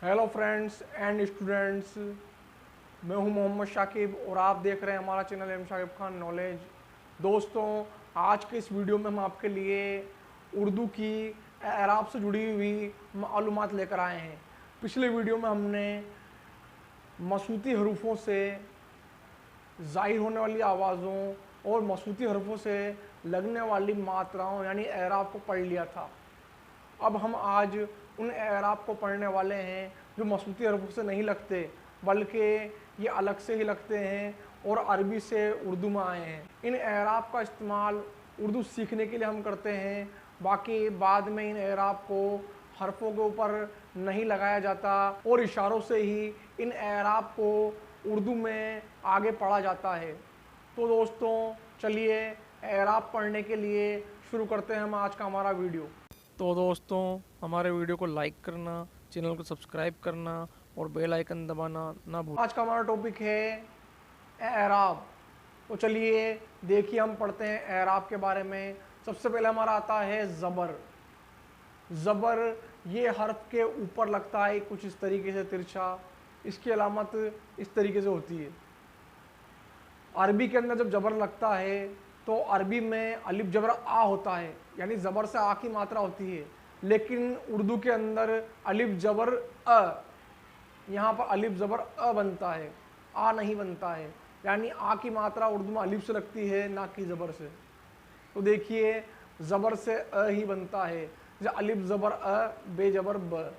Hello friends and students, मैं हूं मोहम्मद शाकिब और आप देख रहे हैं हमारा channel M Shakib Khan knowledge. दोस्तों, आज के इस वीडियो में हम आपके लिए उर्दू की एराब से जुड़ी हुई मालूमात लेकर आए हैं। पिछले वीडियो में हमने मसूती हरूफों से ज़ाहिर होने वाली आवाज़ों और मसूती हरूफों से लगने वाली मात्राओं यानी एराब को पढ़ लिया था। अब हम आज उन एराब को पढ़ने वाले हैं जो मसूती हरफों से नहीं लगते, बल्कि ये अलग से ही लगते हैं और अरबी से उर्दू में आए हैं। इन एराब का इस्तेमाल उर्दू सीखने के लिए हम करते हैं, बाकी बाद में इन एराब को हरफों के ऊपर नहीं लगाया जाता और इशारों से ही इन एराब को उर्दू में आगे पढ़ा जाता है। तो दोस्तों, चलिए एराब पढ़ने के लिए शुरू करते हैं हम आज का हमारा वीडियो। तो दोस्तों, हमारे वीडियो को लाइक करना, चैनल को सब्सक्राइब करना और बेल आइकन दबाना ना भूलें। आज का हमारा टॉपिक है एराब। तो चलिए देखिए, हम पढ़ते हैं एराब के बारे में। सबसे पहले हमारा आता है ज़बर। ज़बर ये हर्फ के ऊपर लगता है कुछ इस तरीके से तिरछा। इसकी अलामत इस तरीके से होती है। अरबी के अंदर जब ज़बर लगता है तो अरबी में अलिफ ज़बर आ होता है, यानी ज़बर से आ की मात्रा होती है। लेकिन उर्दू के अंदर अलिफ ज़बर अ, यहाँ पर अलिफ ज़बर अ बनता है, आ नहीं बनता है। यानी आ की मात्रा उर्दू में अलिफ से लगती है, ना कि ज़बर से। तो देखिए, ज़बर से अ ही बनता है। जैसे अलिफ ज़बर अ, बे ज़बर ब।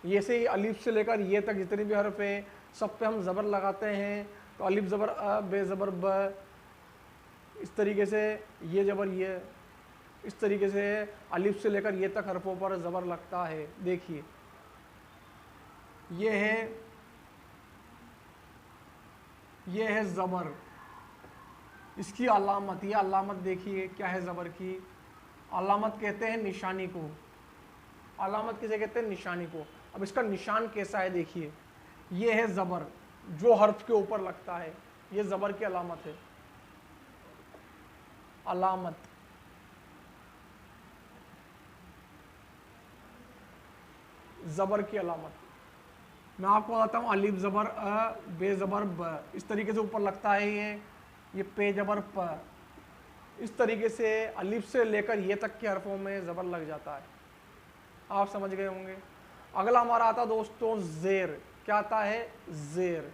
ये से ही अलिफ से लेकर ये तक जितने भी हर्फ हैं, सब पे हम ज़बर लगाते हैं। तो अलिफ ज़बर अ, बे ज़बर ब, इस तरीके से ये ज़बर ये, इस तरीके से अलिफ से लेकर ये तक हरफों पर ज़बर लगता है। देखिए, ये है ज़बर। इसकी अलामत, ये अलामत देखिए क्या है ज़बर की। अलामत कहते हैं निशानी को। अलामत किसे कहते हैं? निशानी को। अब इसका निशान कैसा है देखिए। ये है ज़बर जो हर्फ के ऊपर लगता है, ये ज़बर की अलामत है। अलामत, ज़बर की अलामत मैं आपको बताता हूँ। अलिफ ज़बर अ, बे ज़बर ब, इस तरीके से ऊपर लगता है। ये पे ज़बर प, इस तरीके से अलिफ से लेकर ये तक के हरफों में ज़बर लग जाता है। आप समझ गए होंगे। अगला हमारा आता दोस्तों ज़ेर। क्या आता है? ज़ेर।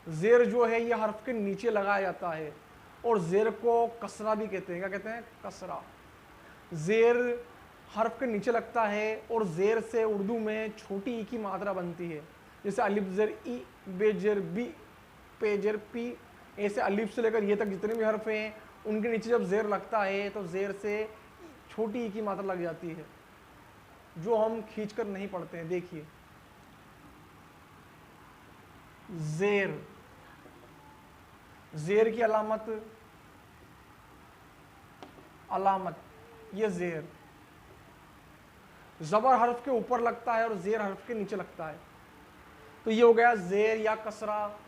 ज़ेर जो है ये हर्फ के नीचे लगाया जाता है और ज़ेर को कसरा भी कहते हैं। क्या कहते हैं? कसरा। ज़ेर हर्फ के नीचे लगता है और ज़ेर से उर्दू में छोटी ई की मात्रा बनती है। जैसे अलिफ ज़ेर ई, बे ज़ेर बी, पे ज़ेर पी। ऐसे अलिफ से लेकर ये तक जितने भी हर्फ हैं, उनके नीचे जब ज़ेर लगता है तो ज़ेर से छोटी ई की मात्रा लग जाती है, जो हम खींच कर नहीं पढ़ते हैं। देखिए, ज़ेर। ज़ेर की अलामत, ये ज़ेर। ज़बर हर्फ के ऊपर लगता है और ज़ेर हर्फ के नीचे लगता है। तो ये हो गया ज़ेर या कसरा।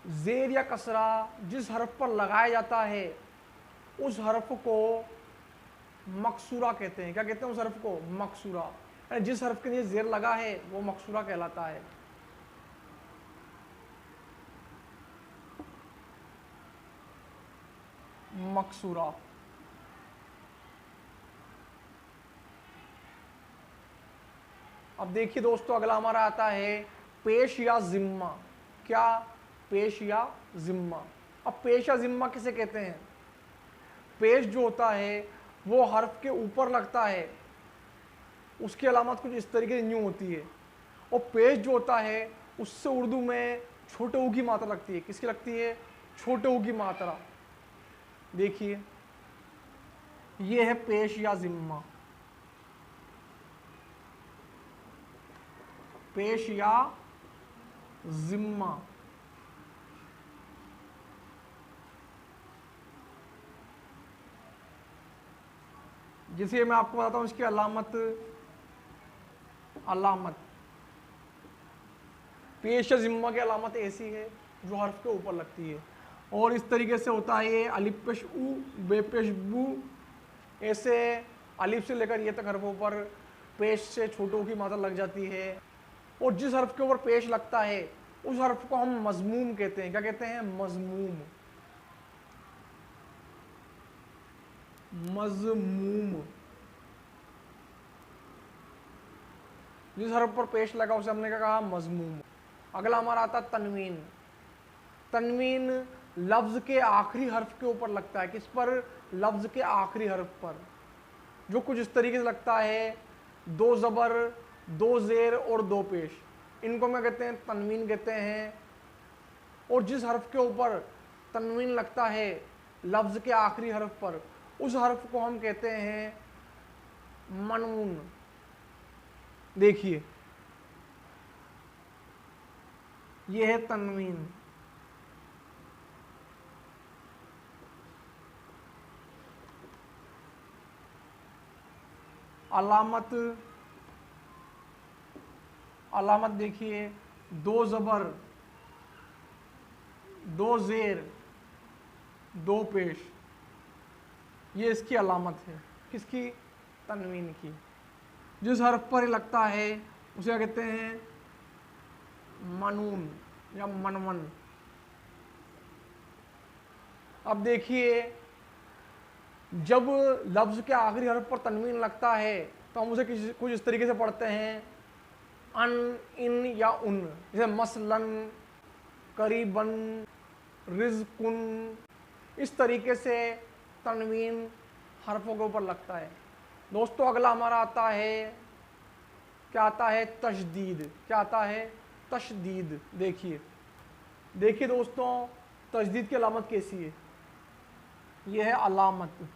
ज़ेर या कसरा जिस हर्फ पर लगाया जाता है उस हर्फ को मकसूरा कहते हैं। क्या कहते हैं उस हर्फ को? मकसूरा। यानी जिस हर्फ के लिए ज़ेर लगा है वो मकसूरा कहलाता है। मकसूरा। अब देखिए दोस्तों, अगला हमारा आता है पेश या जिम्मा। क्या? पेश या जिम्मा। अब पेश या जिम्मा किसे कहते हैं? पेश जो होता है वो हर्फ के ऊपर लगता है, उसकी अलामत कुछ इस तरीके से न्यू होती है। और पेश जो होता है उससे उर्दू में छोटे ऊ की मात्रा लगती है। किसकी लगती है? छोटे ऊ की मात्रा। देखिए, ये है पेश या जिम्मा। पेश या जिम्मा। जिसे मैं आपको बताता हूं इसकी अलामत पेश या जिम्मा की अलामत ऐसी है जो हर्फ के ऊपर लगती है। और इस तरीके से होता है ये अलिफ पेश उ, बे पेश बू। ऐसे अलिफ से लेकर ये तक हरफों पर पेश से छोटों की मात्रा लग जाती है। और जिस हर्फ के ऊपर पेश लगता है उस हर्फ को हम मजमूम कहते हैं। क्या कहते हैं? मजमूम। मजमूम। जिस हर्फ पर पेश लगा उसे हमने क्या कहा? मजमूम। अगला हमारा आता है तनवीन। तनवीन लफ्ज के आखिरी हर्फ के ऊपर लगता है। किस पर? लफ्ज के आखिरी हर्फ पर, जो कुछ इस तरीके से लगता है, दो जबर, दो जेर और दो पेश। इनको क्या कहते हैं? तनवीन कहते हैं। और जिस हर्फ के ऊपर तनवीन लगता है लफ्ज के आखिरी हर्फ पर, उस हर्फ को हम कहते हैं मनून। देखिए ये है तनवीन। अलामत, अलामत देखिए, दो जबर, दो जेर, दो पेश, ये इसकी अलामत है। किसकी? तनवीन की। जिस हर्फ पर लगता है उसे क्या कहते हैं? मनून या मनवन। अब देखिए जब लफ्ज के आखिरी हर्फ पर तनवीन लगता है तो हम उसे कुछ इस तरीके से पढ़ते हैं, अन, इन या उन। जैसे मसलन, करीबन, रिज़कुन। इस तरीके से तनवीन हर्फों के ऊपर लगता है। दोस्तों अगला हमारा आता है, क्या आता है? तशदीद। क्या आता है? तशदीद। देखिए देखिए दोस्तों, तशदीद की अलामत कैसी है? यह है अलामत।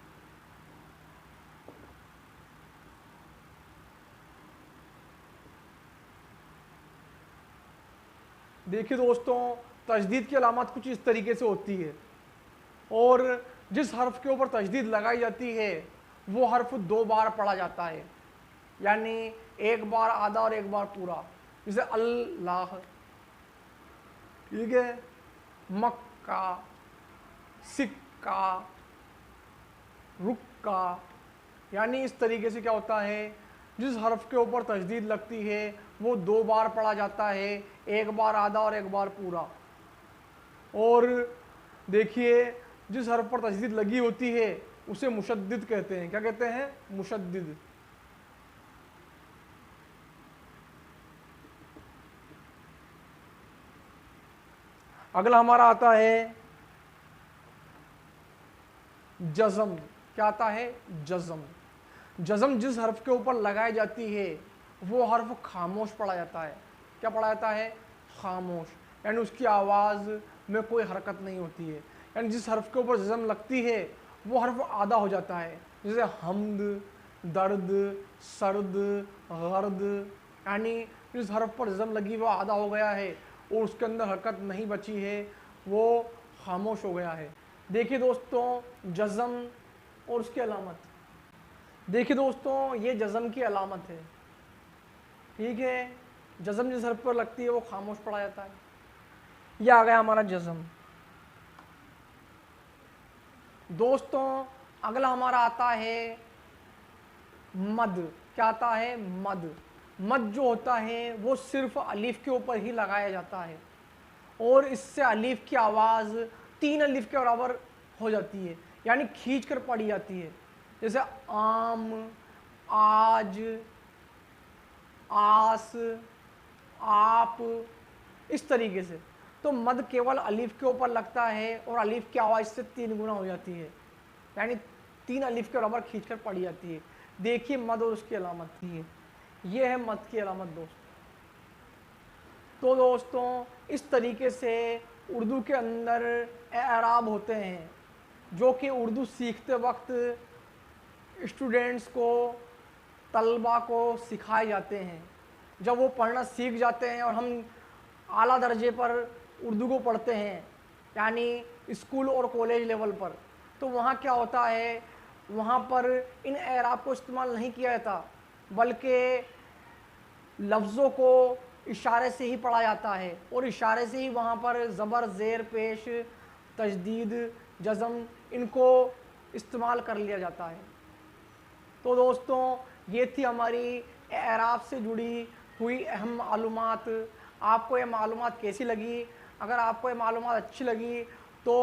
देखिए दोस्तों, तशदीद की अलामत कुछ इस तरीके से होती है, और जिस हर्फ के ऊपर तशदीद लगाई जाती है वो हर्फ दो बार पढ़ा जाता है, यानी एक बार आधा और एक बार पूरा। जैसे अल्लाह, ठीक है, मक्का, सिक्का, रुक्का। यानी इस तरीके से क्या होता है, जिस हर्फ के ऊपर तशदीद लगती है वो दो बार पढ़ा जाता है, एक बार आधा और एक बार पूरा। और देखिए जिस हर्फ पर तशदीद लगी होती है उसे मुशद्दिद कहते हैं। क्या कहते हैं? मुशद्दिद। अगला हमारा आता है जज़म। क्या आता है? जज़म। जज़म जिस हर्फ के ऊपर लगाई जाती है वो हर्फ खामोश पढ़ा जाता है। क्या पढ़ा जाता है? खामोश। यानी उसकी आवाज़ में कोई हरकत नहीं होती है। यानी जिस हर्फ के ऊपर जज़म लगती है वो हर्फ आधा हो जाता है। जैसे हमद, दर्द, सर्द, गर्द। यानी जिस हर्फ पर जज़म लगी वो आधा हो गया है और उसके अंदर हरकत नहीं बची है, वो खामोश हो गया है। देखिए दोस्तों जज़म और उसकी अलामत। देखिए दोस्तों ये जज़म की अलामत है, ठीक है। जज़म जिस हर्फ पर लगती है वो खामोश पढ़ा जाता है। यह आ गया हमारा जज़म। दोस्तों अगला हमारा आता है मद। क्या आता है? मद। मद जो होता है वो सिर्फ अलीफ के ऊपर ही लगाया जाता है और इससे अलीफ की आवाज़ तीन अलीफ के बराबर हो जाती है, यानी खींच कर पढ़ी जाती है। जैसे आम, आज, आस, आप, इस तरीके से। तो मद केवल अलीफ के ऊपर लगता है और अलीफ की आवाज़ से तीन गुना हो जाती है, यानी तीन अलीफ के बराबर खींचकर पढ़ी जाती है। देखिए मद और उसकी अलामत है, ये है मद की अलामत दोस्तों। तो दोस्तों इस तरीके से उर्दू के अंदर एराब होते हैं जो कि उर्दू सीखते वक्त स्टूडेंट्स को, तलबा को सिखाए जाते हैं। जब वो पढ़ना सीख जाते हैं और हम आला दर्जे पर उर्दू को पढ़ते हैं, यानी स्कूल और कॉलेज लेवल पर, तो वहाँ क्या होता है, वहाँ पर इन एराब को इस्तेमाल नहीं किया जाता, बल्कि लफ्ज़ों को इशारे से ही पढ़ा जाता है और इशारे से ही वहाँ पर ज़बर, ज़ेर, पेश तजदीद, जज़म, इनको इस्तेमाल कर लिया जाता है। तो दोस्तों ये थी हमारी एराब से जुड़ी हुई अहम मालूमात। आपको ये मालूमात कैसी लगी? अगर आपको ये मालूमात अच्छी लगी तो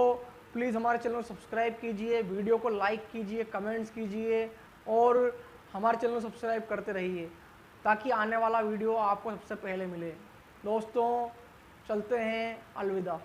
प्लीज़ हमारे चैनल को सब्सक्राइब कीजिए, वीडियो को लाइक कीजिए, कमेंट्स कीजिए और हमारे चैनल को सब्सक्राइब करते रहिए ताकि आने वाला वीडियो आपको सबसे पहले मिले। दोस्तों चलते हैं, अलविदा।